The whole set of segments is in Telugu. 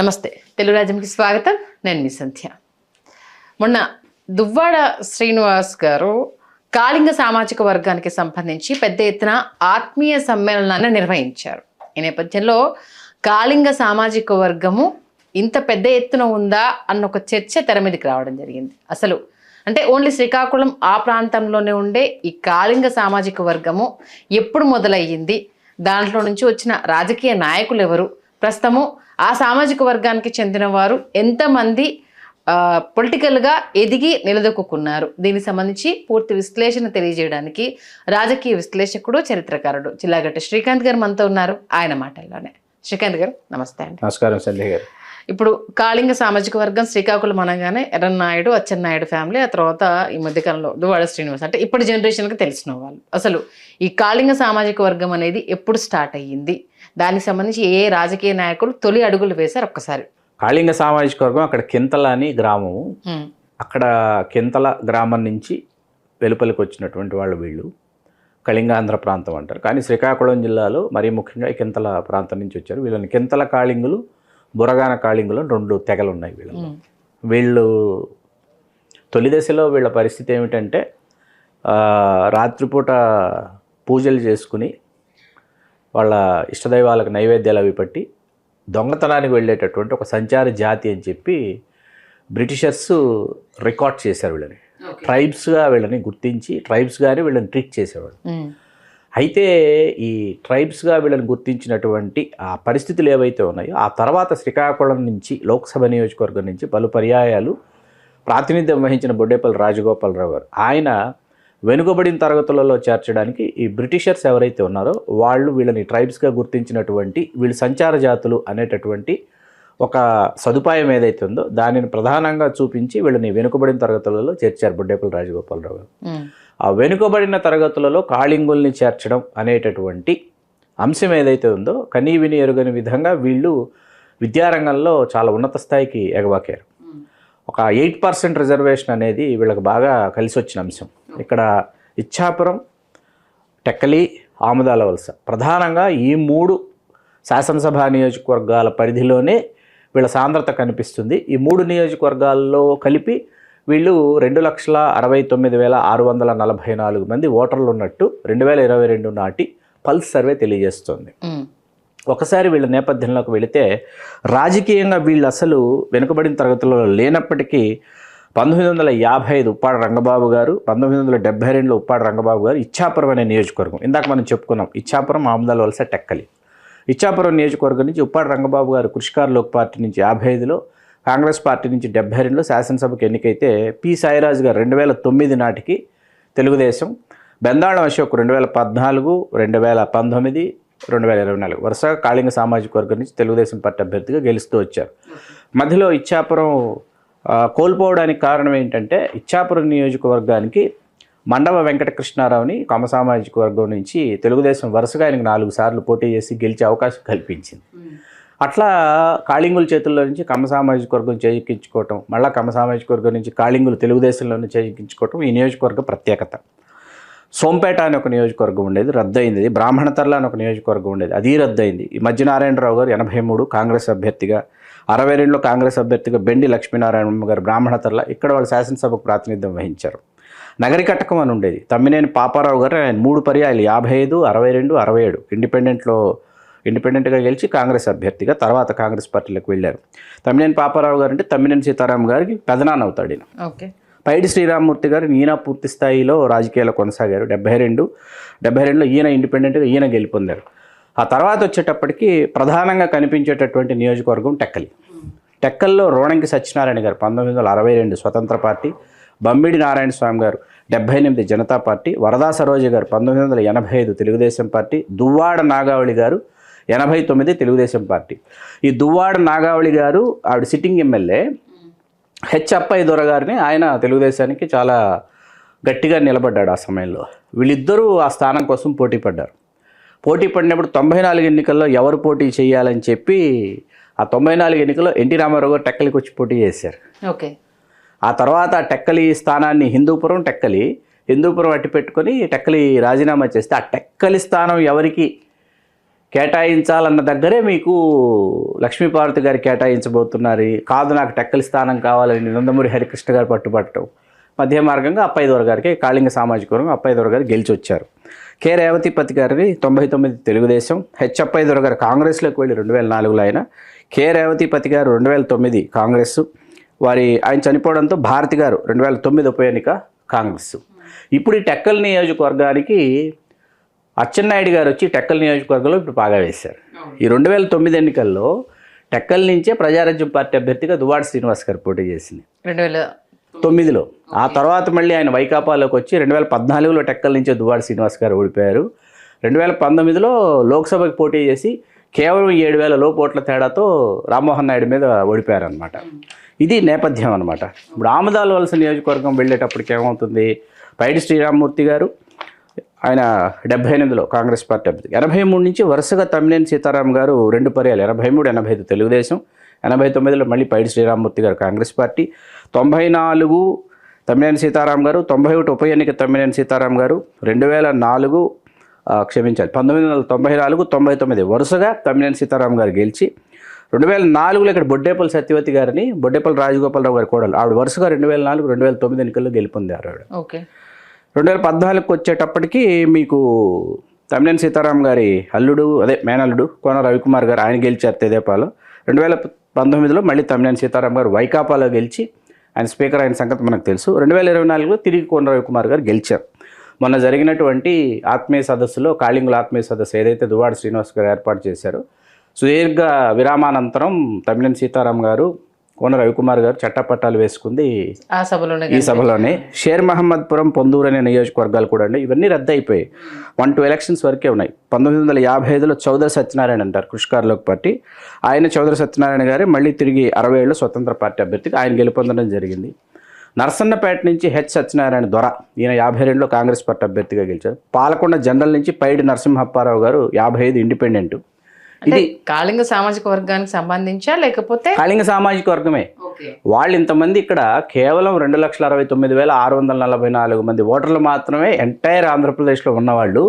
నమస్తే, తెలుగు రాజ్యంకి స్వాగతం. నేను మీ సంధ్య. మొన్న దువ్వాడ శ్రీనివాస్ గారు కాళింగ సామాజిక వర్గానికి సంబంధించి పెద్ద ఎత్తున ఆత్మీయ సమ్మేళనాన్ని నిర్వహించారు. ఈ నేపథ్యంలో కాళింగ సామాజిక వర్గము ఇంత పెద్ద ఎత్తున ఉందా అన్న ఒక చర్చ తెర మీదకి రావడం జరిగింది. అసలు అంటే ఓన్లీ శ్రీకాకుళం ఆ ప్రాంతంలోనే ఉండే ఈ కాళింగ సామాజిక వర్గము ఎప్పుడు మొదలయ్యింది, దాంట్లో నుంచి వచ్చిన రాజకీయ నాయకులు ఎవరు, ప్రస్తుతము ఆ సామాజిక వర్గానికి చెందిన వారు ఎంతమంది పొలిటికల్గా ఎదిగి నిలదొక్కున్నారు, దీనికి సంబంధించి పూర్తి విశ్లేషణ తెలియజేయడానికి రాజకీయ విశ్లేషకుడు, చరిత్రకారుడు చిల్లాగట్టి శ్రీకాంత్ గారు మనతో ఉన్నారు. ఆయన మాటల్లోనే. శ్రీకాంత్ గారు నమస్తే అండి. నమస్కారం సంధ్య గారు. ఇప్పుడు కాళింగ సామాజిక వర్గం శ్రీకాకుళం అనగానే ఎర్రన్నాయుడు, అచ్చెన్నాయుడు ఫ్యామిలీ, ఆ తర్వాత ఈ మధ్యకాలంలో దువ్వాడ శ్రీనివాస్, అంటే ఇప్పటి జనరేషన్కి తెలిసిన వాళ్ళు. అసలు ఈ కాళింగ సామాజిక వర్గం అనేది ఎప్పుడు స్టార్ట్ అయ్యింది, దానికి సంబంధించి ఏ రాజకీయ నాయకులు తొలి అడుగులు వేశారు ఒక్కసారి? కాళింగ సామాజిక వర్గం అక్కడ కింతల అని గ్రామము. అక్కడ కింతల గ్రామం నుంచి వెలుపలికి వచ్చినటువంటి వాళ్ళు వీళ్ళు. కళింగాంధ్ర ప్రాంతం అంటారు, కానీ శ్రీకాకుళం జిల్లాలో మరీ ముఖ్యంగా కింతల ప్రాంతం నుంచి వచ్చారు. వీళ్ళని కింతల కాళింగులు, బురగాన కాళింగులు రెండు తెగలు ఉన్నాయి వీళ్ళు. తొలి దశలో వీళ్ళ పరిస్థితి ఏమిటంటే రాత్రిపూట పూజలు చేసుకుని వాళ్ళ ఇష్టదైవాలకు నైవేద్యాలు అవి పట్టి దొంగతనానికి వెళ్ళేటటువంటి ఒక సంచార జాతి అని చెప్పి బ్రిటిషర్స్ రికార్డ్ చేశారు వీళ్ళని. ట్రైబ్స్గా వీళ్ళని గుర్తించి ట్రైబ్స్గానే వీళ్ళని ట్రీట్ చేసేవాళ్ళు. అయితే ఈ ట్రైబ్స్గా వీళ్ళని గుర్తించినటువంటి ఆ పరిస్థితులు ఏవైతే ఉన్నాయో, ఆ తర్వాత శ్రీకాకుళం నుంచి లోక్సభ నియోజకవర్గం నుంచి పలు పర్యాయాలు ప్రాతినిధ్యం వహించిన బొడ్డేపల్లి రాజగోపాలరావు గారు, ఆయన వెనుకబడిన తరగతులలో చేర్చడానికి ఈ బ్రిటిషర్స్ ఎవరైతే ఉన్నారో వాళ్ళు వీళ్ళని ట్రైబ్స్గా గుర్తించినటువంటి వీళ్ళు సంచార జాతులు అనేటటువంటి ఒక సదుపాయం ఏదైతే ఉందో దానిని ప్రధానంగా చూపించి వీళ్ళని వెనుకబడిన తరగతులలో చేర్చారు బొడ్డేపల్లి రాజగోపాలరావు గారు. ఆ వెనుకబడిన తరగతులలో కాళింగుల్ని చేర్చడం అనేటటువంటి అంశం ఏదైతే ఉందో కనీ విని ఎరుగని విధంగా వీళ్ళు విద్యారంగంలో చాలా ఉన్నత స్థాయికి ఎగబాకారు. ఒక 8% రిజర్వేషన్ అనేది వీళ్ళకి బాగా కలిసి వచ్చిన అంశం. ఇక్కడ ఇచ్చాపురం, టెక్కలి, ఆముదాల వలస ప్రధానంగా ఈ 3 శాసనసభ నియోజకవర్గాల పరిధిలోనే వీళ్ళ సాంద్రత కనిపిస్తుంది. ఈ 3 నియోజకవర్గాల్లో కలిపి వీళ్ళు 2,69,644 మంది ఓటర్లు ఉన్నట్టు 2022 నాటి పల్స్ సర్వే తెలియజేస్తుంది. ఒకసారి వీళ్ళ నేపథ్యంలోకి వెళితే రాజకీయంగా వీళ్ళు అసలు వెనుకబడిన తరగతుల్లో లేనప్పటికీ 1955 ఉప్పాడ రంగబాబు గారు, 1972లో ఉప్పాడ రంగబాబు గారు ఇచ్చాపురం అనే నియోజకవర్గం, ఇందాక మనం చెప్పుకున్నాం ఇచ్చాపురం, ఆముదాల వలస, టెక్కలి, ఇచ్చాపురం నియోజకవర్గం నుంచి ఉప్పాడ రంగబాబు గారు కృషికార్ లోక్ పార్టీ నుంచి 55లో, కాంగ్రెస్ పార్టీ నుంచి 72లో శాసనసభకు ఎన్నికైతే పి సాయిరాజు గారు 2009 నాటికి తెలుగుదేశం, బెందాళం అశోక్ 2014, 2019, 2024 వరుసగా కాళింగ సామాజిక వర్గం నుంచి తెలుగుదేశం పార్టీ అభ్యర్థిగా గెలుస్తూ వచ్చారు. మధ్యలో ఇచ్చాపురం కోల్పోవడానికి కారణం ఏంటంటే ఇచ్చాపురం నియోజకవర్గానికి మండవ వెంకటకృష్ణారావుని కమ్మ సామాజిక వర్గం నుంచి తెలుగుదేశం వరుసగా ఆయనకు 4 సార్లు పోటీ చేసి గెలిచే అవకాశం కల్పించింది. అట్లా కాళింగుల చేతుల్లో నుంచి కమ్మ సామాజిక వర్గం చేజిక్కించుకోవటం, మళ్ళీ కమ్మ సామాజిక వర్గం నుంచి కాళింగులు తెలుగుదేశంలోనే చేజిక్కించుకోవటం ఈ నియోజకవర్గ ప్రత్యేకత. సోంపేట అని ఒక నియోజకవర్గం ఉండేది, రద్దయింది. బ్రాహ్మణతర్ల అని ఒక నియోజకవర్గం ఉండేది, అది రద్దయింది. ఈ మధ్యనారాయణరావు గారు 83 కాంగ్రెస్ అభ్యర్థిగా, 62లో కాంగ్రెస్ అభ్యర్థిగా బెండి లక్ష్మీనారాయణ గారు బ్రాహ్మణతర్ల, ఇక్కడ వాళ్ళు శాసనసభకు ప్రాతినిధ్యం వహించారు. నగరికట్టకం అని ఉండేది, తమ్మినేని పాపారావు గారు ఆయన 3 పర్యాయాలు 55, 62, 67 ఇండిపెండెంట్గా గెలిచి కాంగ్రెస్ అభ్యర్థిగా తర్వాత కాంగ్రెస్ పార్టీలోకి వెళ్ళారు. తమ్మినేని పాపారావు గారు అంటే తమ్మినేని సీతారాం గారికి పెదనాన్న అవుతాడు ఈయన. పైడి శ్రీరామమూర్తి గారు ఈయన పూర్తి స్థాయిలో రాజకీయాల్లో కొనసాగారు. 72లో ఈయన ఇండిపెండెంట్గా ఈయన గెలుపొందారు. ఆ తర్వాత వచ్చేటప్పటికి ప్రధానంగా కనిపించేటటువంటి నియోజకవర్గం టెక్కలి. టెక్కల్లో రోణంకి సత్యనారాయణ గారు 1962 స్వతంత్ర పార్టీ, బమ్మిడి నారాయణ స్వామి గారు 78 జనతా పార్టీ, వరదా సరోజ గారు 1985 తెలుగుదేశం పార్టీ, దువ్వాడ నాగావళి గారు 89 తెలుగుదేశం పార్టీ. ఈ దువ్వాడ నాగావళి గారు ఆవిడ సిట్టింగ్ ఎమ్మెల్యే అప్పయ్య దొర గారిని ఆయన తెలుగుదేశానికి చాలా గట్టిగా నిలబడ్డాడు ఆ సమయంలో. వీళ్ళిద్దరూ ఆ స్థానం కోసం పోటీ పడ్డారు. పోటీ పడినప్పుడు 94 ఎన్నికల్లో ఎవరు పోటీ చేయాలని చెప్పి ఆ 94 ఎన్నికల్లో ఎన్టీ రామారావు గారు టెక్కలికి వచ్చి పోటీ చేశారు. ఆ తర్వాత టెక్కలి స్థానాన్ని హిందూపురం అట్టి పెట్టుకొని టెక్కలి రాజీనామా చేస్తే ఆ టెక్కలి స్థానం ఎవరికి కేటాయించాలన్న దగ్గరే మీకు లక్ష్మీపార్వతి గారు కేటాయించబోతున్నారు, కాదు నాకు టెక్కలి స్థానం కావాలని నందమూరి హరికృష్ణ గారు పట్టుబట్టడం, మధ్య మార్గంగా అప్పయ్యదొర గారికి కాళింగ సామాజిక వర్గం అప్పయ్యదొర గారు గెలిచి వచ్చారు. కె రేవతిపతి గారి 99 తెలుగుదేశం, హెచ్ అప్పయ్యదొర గారు కాంగ్రెస్లోకి వెళ్ళి 2004లో ఆయన, కె రేవతిపతి గారు 2009 కాంగ్రెస్, ఆయన చనిపోవడంతో భారతి గారు 2009 ఉప ఎన్నిక కాంగ్రెస్. ఇప్పుడు ఈ టెక్కల్ నియోజకవర్గానికి అచ్చెన్నాయుడు గారు వచ్చి టెక్కల్ నియోజకవర్గంలో ఇప్పుడు బాగా వేశారు. ఈ 2009 ఎన్నికల్లో టెక్కల్ నుంచే ప్రజారాజ్యం పార్టీ అభ్యర్థిగా దువ్వాడ శ్రీనివాస్ గారు పోటీ చేసింది 2009లో. ఆ తర్వాత మళ్ళీ ఆయన వైకాపాలోకి వచ్చి 2014లో టెక్కల్ నుంచే దువ్వాడ శ్రీనివాస్ గారు ఓడిపోయారు. 2019లో లోక్సభకి పోటీ చేసి కేవలం 7,000 లోపు ఓట్ల తేడాతో రామ్మోహన్ నాయుడు మీద ఓడిపోయారనమాట. ఇది నేపథ్యం అనమాట. ఇప్పుడు ఆమదాల వలస నియోజకవర్గం వెళ్ళేటప్పటికి ఏమవుతుంది, పైడి శ్రీరామ్మూర్తి గారు ఆయన 78లో కాంగ్రెస్ పార్టీ అభ్యర్థి, 83 నుంచి వరుసగా తమ్మినేని సీతారాం గారు 2 పర్యాలు 83, 85 తెలుగుదేశం, 89లో మళ్ళీ పైడి శ్రీరామ్మూర్తి గారు కాంగ్రెస్ పార్టీ, 94 తమ్మినేని సీతారాం గారు, 91 ఉప ఎన్నిక తమ్మినేని సీతారాం గారు, 2004 1994, 99 వరుసగా తమ్మినేని సీతారాం గారు గెలిచి 2004లో ఇక్కడ బొడ్డేపల్లి సత్యవతి గారిని, బొడ్డేపల్లి రాజగోపాలరావు గారి కోడలు, ఆవిడ వరుసగా 2004, 2009 ఎన్నికల్లో గెలుపొందారు ఆవిడ. 2014కి వచ్చేటప్పటికి మీకు తమ్మినేని సీతారాం గారి అల్లుడు, మేనల్లుడు కోన రవికుమార్ గారు, ఆయన గెలిచారు తెదేపాలో. 2019లో మళ్ళీ తమ్మినేని సీతారాం గారు వైకాపాలో గెలిచి ఆయన స్పీకర్ అయిన సంగతి మనకు తెలుసు. 2024లో తిరిగి కోన రవికుమార్ గారు గెలిచారు. మొన్న జరిగినటువంటి ఆత్మీయ సదస్సులో, కాళింగుల ఆత్మీయ సదస్సు ఏదైతే దువ్వాడ శ్రీనివాస్ గారు ఏర్పాటు చేశారో, సుదీర్ఘ విరామానంతరం తమ్మినేని సీతారాం గారు, కోన రవికుమార్ గారు చట్టపట్టాలు వేసుకుంది ఈ సభలోనే. షేర్ మహమ్మద్పురం, పొందూరు అనే నియోజకవర్గాలు కూడా అండి, ఇవన్నీ రద్దు అయిపోయాయి. 1-2 ఎలక్షన్స్ వరకే ఉన్నాయి. 1955లో చౌదరి సత్యనారాయణ అంటారు కృషికారులకు పార్టీ, ఆయన చౌదరి సత్యనారాయణ గారే మళ్ళీ తిరిగి 67లో స్వతంత్ర పార్టీ అభ్యర్థిగా ఆయన గెలుపొందడం జరిగింది. నర్సన్నపేట నుంచి హెచ్ సత్యనారాయణ దొర, ఈయన 52లో కాంగ్రెస్ పార్టీ అభ్యర్థిగా గెలిచారు. పాలకొండ జనరల్ నుంచి పైడి నరసింహప్పారావు గారు 55 ఇండిపెండెంట్. ఇది కాళింగ సామాజిక వర్గానికి సంబంధించా లేకపోతే కాళింగ సామాజిక వర్గమే. వాళ్ళు ఇంతమంది ఇక్కడ కేవలం 2,69,644 మంది ఓటర్లు మాత్రమే ఎంటైర్ ఆంధ్రప్రదేశ్లో ఉన్నవాళ్ళు.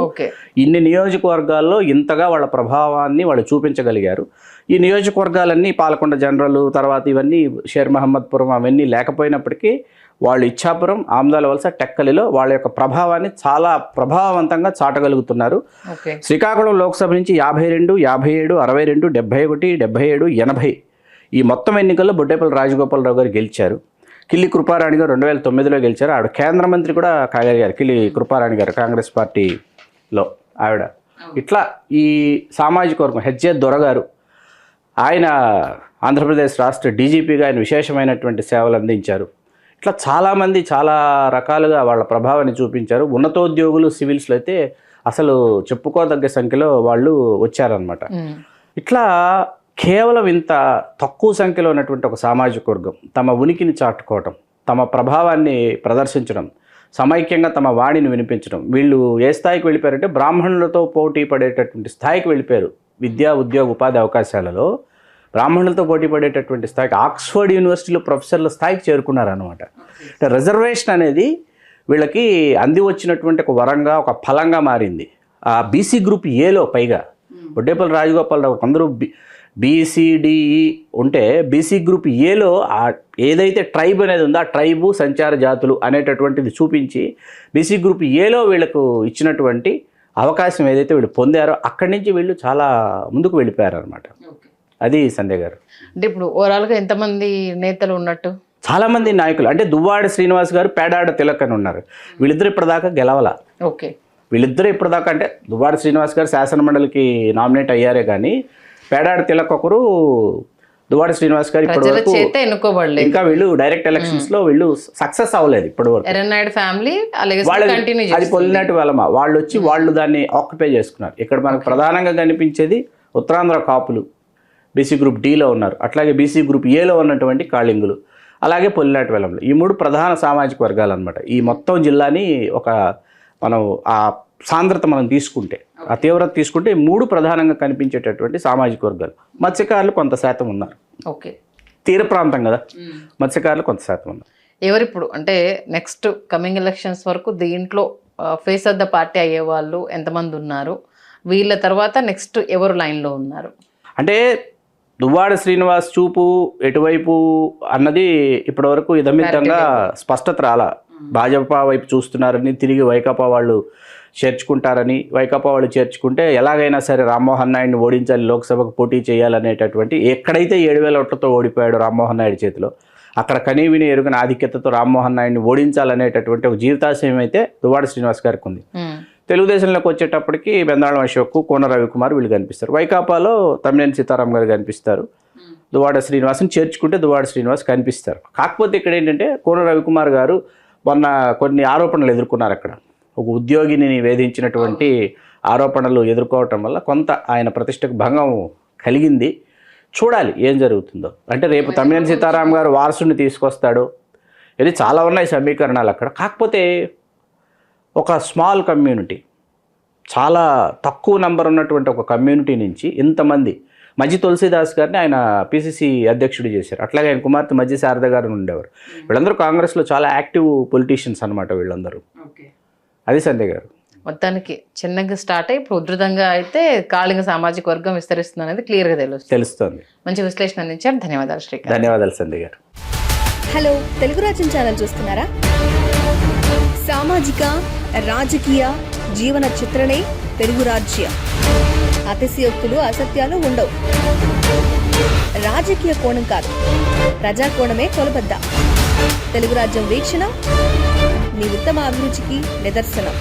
ఇన్ని నియోజకవర్గాల్లో ఇంతగా వాళ్ళ ప్రభావాన్ని వాళ్ళు చూపించగలిగారు. ఈ నియోజకవర్గాలన్నీ పాలకొండ జనరల్, తర్వాత ఇవన్నీ షేర్ మహమ్మద్పురం అవన్నీ లేకపోయినప్పటికీ వాళ్ళు ఇచ్చాపురం, ఆమదాల వలస, టెక్కలిలో వాళ్ళ యొక్క ప్రభావాన్ని చాలా ప్రభావవంతంగా చాటగలుగుతున్నారు. శ్రీకాకుళం లోక్సభ నుంచి 52, 57, 62, 71, 77, 80 ఈ మొత్తం ఎన్నికల్లో బొడ్డేపల్లి రాజగోపాలరావు గారు గెలిచారు. కిల్లి కృపారాణి గారు 2009లో గెలిచారు. ఆవిడ కేంద్ర మంత్రి కూడా కాగలిగారు, కిల్లి కృపారాణి గారు కాంగ్రెస్ పార్టీలో ఆవిడ. ఇట్లా ఈ సామాజిక వర్గం హెచ్జే దొర గారు, ఆయన ఆంధ్రప్రదేశ్ రాష్ట్ర డీజీపీగా ఆయన విశేషమైనటువంటి సేవలు అందించారు. ఇట్లా చాలామంది చాలా రకాలుగా వాళ్ళ ప్రభావాన్ని చూపించారు. ఉన్నతోద్యోగులు, సివిల్స్లో అయితే అసలు చెప్పుకోదగ్గ సంఖ్యలో వాళ్ళు వచ్చారనమాట. ఇట్లా కేవలం ఇంత తక్కువ సంఖ్యలో ఉన్నటువంటి ఒక సామాజిక వర్గం తమ ఉనికిని చాటుకోవటం, తమ ప్రభావాన్ని ప్రదర్శించడం, సమైక్యంగా తమ వాణిని వినిపించడం, వీళ్ళు ఏ స్థాయికి వెళ్ళిపోయారంటే బ్రాహ్మణులతో పోటీ పడేటటువంటి స్థాయికి వెళ్ళిపోయారు. విద్యా, ఉద్యోగ, ఉపాధి అవకాశాలలో బ్రాహ్మణులతో పోటీ పడేటటువంటి స్థాయికి, ఆక్స్ఫర్డ్ యూనివర్సిటీలో ప్రొఫెసర్ల స్థాయికి చేరుకున్నారనమాట. రిజర్వేషన్ అనేది వీళ్ళకి అంది వచ్చినటువంటి ఒక వరంగా, ఒక ఫలంగా మారింది. ఆ బీసీ గ్రూప్ ఏలో పైగా బొడ్డేపల్లి రాజగోపాలరావు అందరూ బీసీడీఈ ఉంటే బీసీ గ్రూప్ ఏలో ఏదైతే ట్రైబ్ అనేది ఉందో ఆ ట్రైబు, సంచార జాతులు అనేటటువంటిది చూపించి బీసీ గ్రూప్ ఏలో వీళ్ళకు ఇచ్చినటువంటి అవకాశం ఏదైతే వీళ్ళు పొందారో అక్కడి నుంచి వీళ్ళు చాలా ముందుకు వెళ్ళిపోయారనమాట. అది సంధ్య గారు. అంటే ఇప్పుడు ఓవరాల్గా ఎంతమంది నేతలు ఉన్నట్టు? చాలామంది నాయకులు, అంటే దువ్వాడ శ్రీనివాస్ గారు, పేడాడ తిలక్ అని ఉన్నారు. వీళ్ళిద్దరు ఇప్పటిదాకా గెలవాల. వీళ్ళిద్దరు ఇప్పటిదాకా, అంటే దువ్వాడ శ్రీనివాస్ గారు శాసనమండలికి నామినేట్ అయ్యారే కానీ పేడాడ తిలక్ ఒకరు, దువ్వాడ శ్రీనివాస్ గారు ఇప్పటివరకు ఎన్నుకోబడలేదు. ఇంకా వీళ్ళు డైరెక్ట్ ఎలక్షన్స్లో వీళ్ళు సక్సెస్ అవ్వలేదు ఇప్పటివరకు. అది పొల్లినట్టు వెళ్ళమా వాళ్ళు వచ్చి వాళ్ళు దాన్ని ఆక్యుపై చేసుకున్నారు. ఇక్కడ మనకు ప్రధానంగా కనిపించేది ఉత్తరాంధ్ర కాపులు బీసీ గ్రూప్ డీలో ఉన్నారు, అట్లాగే బీసీ గ్రూప్ ఏలో ఉన్నటువంటి కాళింగులు, అలాగే పొల్లినాటి వెలంలు. ఈ 3 ప్రధాన సామాజిక వర్గాలు అనమాట. ఈ మొత్తం జిల్లాని ఒక మనం ఆ సాంద్రత మనం తీసుకుంటే, ఆ తీవ్రత తీసుకుంటే 3 ప్రధానంగా కనిపించేటటువంటి సామాజిక వర్గాలు. మత్స్యకారులు కొంత శాతం ఉన్నారు. తీర ప్రాంతం కదా, మత్స్యకారులు కొంత శాతం ఉన్నారు. ఎవరిప్పుడు అంటే నెక్స్ట్ కమింగ్ ఎలక్షన్స్ వరకు దీంట్లో ఫేస్ ఆఫ్ ద పార్టీ అయ్యే వాళ్ళు ఎంతమంది ఉన్నారు? వీళ్ళ తర్వాత నెక్స్ట్ ఎవరు లైన్లో ఉన్నారు? అంటే దువ్వాడ శ్రీనివాస్ చూపు ఎటువైపు అన్నది ఇప్పటివరకు ఇదమితంగా స్పష్టత రాలా. భాజపా వైపు చూస్తున్నారని, తిరిగి వైకాపా వాళ్ళు చేర్చుకుంటారని, వైకాపా వాళ్ళు చేర్చుకుంటే ఎలాగైనా సరే రామ్మోహన్ నాయుడిని ఓడించాలి, లోక్సభకు పోటీ చేయాలనేటటువంటి, ఎక్కడైతే 7,000 ఓట్లతో ఓడిపోయాడు రామ్మోహన్ నాయుడు చేతిలో, అక్కడ కనీవిని ఎరుగిన ఆధిక్యతతో రామ్మోహన్ నాయుడిని ఓడించాలనేటటువంటి ఒక జీవితాశయం అయితే దువ్వాడ శ్రీనివాస్ గారికి ఉంది. తెలుగుదేశంలోకి వచ్చేటప్పటికి బెందాళం అశోక్, కోన రవికుమార్ వీళ్ళు కనిపిస్తారు. వైకాపాలో తమ్మినేని సీతారాం గారు కనిపిస్తారు. దువ్వాడ శ్రీనివాస్ని చేర్చుకుంటే దువ్వాడ శ్రీనివాస్ కనిపిస్తారు. కాకపోతే ఇక్కడ ఏంటంటే కోన రవికుమార్ గారు మొన్న కొన్ని ఆరోపణలు ఎదుర్కొన్నారు. అక్కడ ఒక ఉద్యోగిని వేధించినటువంటి ఆరోపణలు ఎదుర్కోవటం వల్ల కొంత ఆయన ప్రతిష్టకు భంగం కలిగింది. చూడాలి ఏం జరుగుతుందో. అంటే రేపు తమ్మినేని సీతారాం గారు వారసుని తీసుకొస్తాడు, ఇది చాలా ఉన్నాయి సమీకరణాలు అక్కడ. కాకపోతే ఒక స్మాల్ కమ్యూనిటీ, చాలా తక్కువ నంబర్ ఉన్నటువంటి ఒక కమ్యూనిటీ నుంచి ఇంతమంది, మజ్జి తులసీదాస్ గారిని ఆయన పిసిసి అధ్యక్షుడు చేశారు. అట్లాగే ఆయన కుమార్తె మజ్జి శారద గారు ఉండేవారు. వీళ్ళందరూ కాంగ్రెస్లో చాలా యాక్టివ్ పొలిటీషియన్స్ అనమాట వీళ్ళందరూ. అది సంధ్య గారు. మొత్తానికి చిన్నగా స్టార్ట్ అయ్యి ఇప్పుడు ఉధృతంగా అయితే కాళింగ సామాజిక వర్గం విస్తరిస్తుంది అనేది క్లియర్గా తెలుస్తుంది. మంచి విశ్లేషణ అందించారు. ధన్యవాదాలు శ్రీకాంత్. ధన్యవాదాలు సంధ్య గారు. హలో, తెలుగు రాజ్యం ఛానల్ చూస్తున్నారా? సామాజిక, రాజకీయ, జీవన చిత్రణే తెలుగు రాజ్యం. అతిశయోక్తులు, అసత్యాలు ఉండవు. రాజకీయ కోణం కాదు, ప్రజా కోణమే కొలబద్ద. తెలుగు రాజ్యం వీక్షణ మీ ఉత్తమ అభిరుచికి నిదర్శనం.